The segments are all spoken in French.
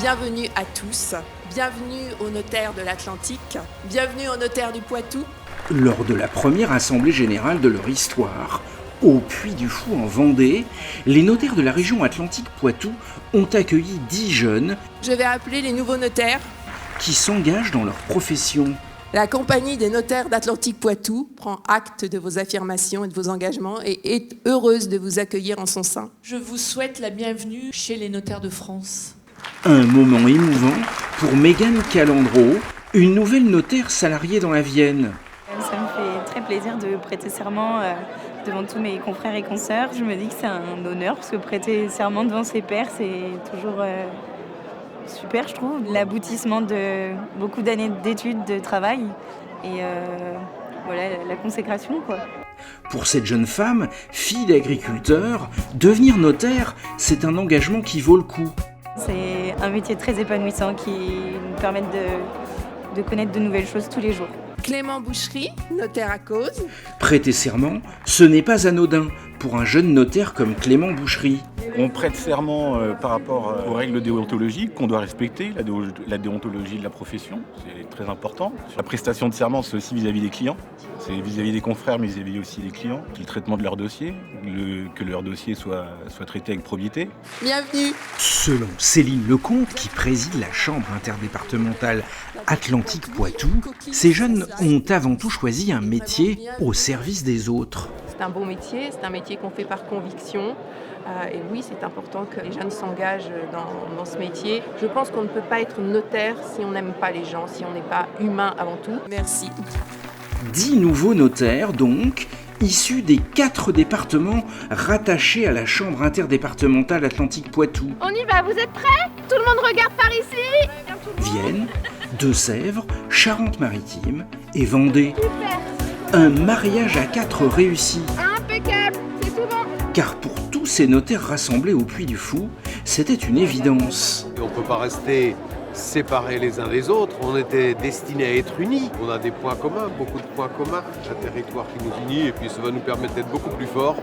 Bienvenue à tous, bienvenue aux notaires de l'Atlantique, bienvenue aux notaires du Poitou. Lors de la première assemblée générale de leur histoire, au Puy du Fou en Vendée, les notaires de la région Atlantique-Poitou ont accueilli 10 jeunes Je vais appeler les nouveaux notaires. qui s'engagent dans leur profession. La compagnie des notaires d'Atlantique-Poitou prend acte de vos affirmations et de vos engagements et est heureuse de vous accueillir en son sein. Je vous souhaite la bienvenue chez les notaires de France. Un moment émouvant pour Mégane Calandro, une nouvelle notaire salariée dans la Vienne. Ça me fait très plaisir de prêter serment devant tous mes confrères et consoeurs. Je me dis que c'est un honneur parce que prêter serment devant ses pairs, c'est toujours super, je trouve. L'aboutissement de beaucoup d'années d'études, de travail et voilà, la consécration, quoi. Pour cette jeune femme, fille d'agriculteur, devenir notaire, c'est un engagement qui vaut le coup. C'est un métier très épanouissant qui nous permet de connaître de nouvelles choses tous les jours. Clément Boucherie, notaire à cause. Prêter serment, ce n'est pas anodin pour un jeune notaire comme Clément Boucherie. On prête serment par rapport aux règles déontologiques qu'on doit respecter, la déontologie de la profession, c'est très important. La prestation de serment, c'est aussi vis-à-vis des clients, c'est vis-à-vis des confrères, mais vis-à-vis aussi des clients. Le traitement de leur dossier, que leur dossier soit traité avec probité. Bienvenue. Selon Céline Lecomte, qui préside la chambre interdépartementale Atlantique-Poitou, ces jeunes ont avant tout choisi un métier au service des autres. C'est un beau métier, c'est un métier qu'on fait par conviction. Et oui, c'est important que les jeunes s'engagent dans ce métier. Je pense qu'on ne peut pas être notaire si on n'aime pas les gens, si on n'est pas humain avant tout. Merci. 10 nouveaux notaires, donc, issus des 4 départements rattachés à la chambre interdépartementale Atlantique-Poitou. On y va, vous êtes prêts? Tout le monde regarde par ici. Vienne, Deux-Sèvres, Charente-Maritime et Vendée. Super. Un mariage à 4 réussi. Impeccable, c'est tout bon. Car pour tous ces notaires rassemblés au Puy du Fou, c'était une évidence. On ne peut pas rester séparés les uns des autres, on était destinés à être unis. On a des points communs, beaucoup de points communs, un territoire qui nous unit et puis ça va nous permettre d'être beaucoup plus forts.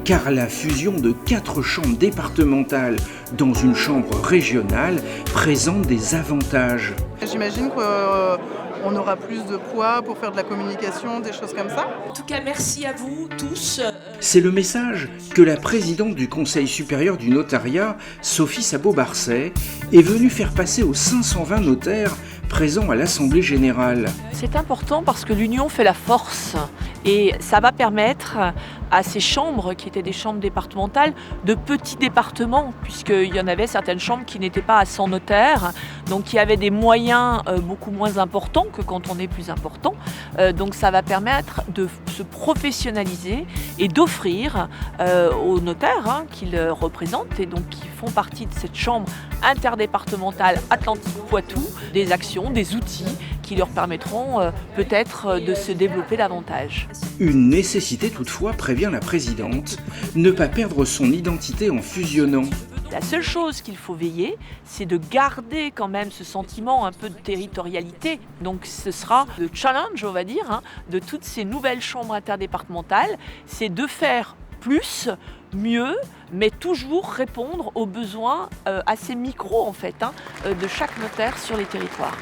Car la fusion de 4 chambres départementales dans une chambre régionale présente des avantages. J'imagine qu'on aura plus de poids pour faire de la communication, des choses comme ça. En tout cas, merci à vous tous. C'est le message que la présidente du Conseil supérieur du notariat, Sophie Sabot-Barcet, est venue faire passer aux 520 notaires présents à l'Assemblée générale. C'est important parce que l'union fait la force et ça va permettre à ces chambres qui étaient des chambres départementales de petits départements, puisqu'il y en avait certaines chambres qui n'étaient pas à 100 notaires, donc qui avaient des moyens beaucoup moins importants que quand on est plus important. Donc ça va permettre de se professionnaliser et d'offrir aux notaires qu'ils représentent et donc qui font partie de cette chambre interdépartementale Atlantique-Poitou des actions, des outils qui leur permettront peut-être de se développer davantage. Une nécessité toutefois, prévient la présidente, ne pas perdre son identité en fusionnant. La seule chose qu'il faut veiller, c'est de garder quand même ce sentiment un peu de territorialité. Donc ce sera le challenge, on va dire, de toutes ces nouvelles chambres interdépartementales, c'est de faire plus, mieux, mais toujours répondre aux besoins assez micros en fait, de chaque notaire sur les territoires.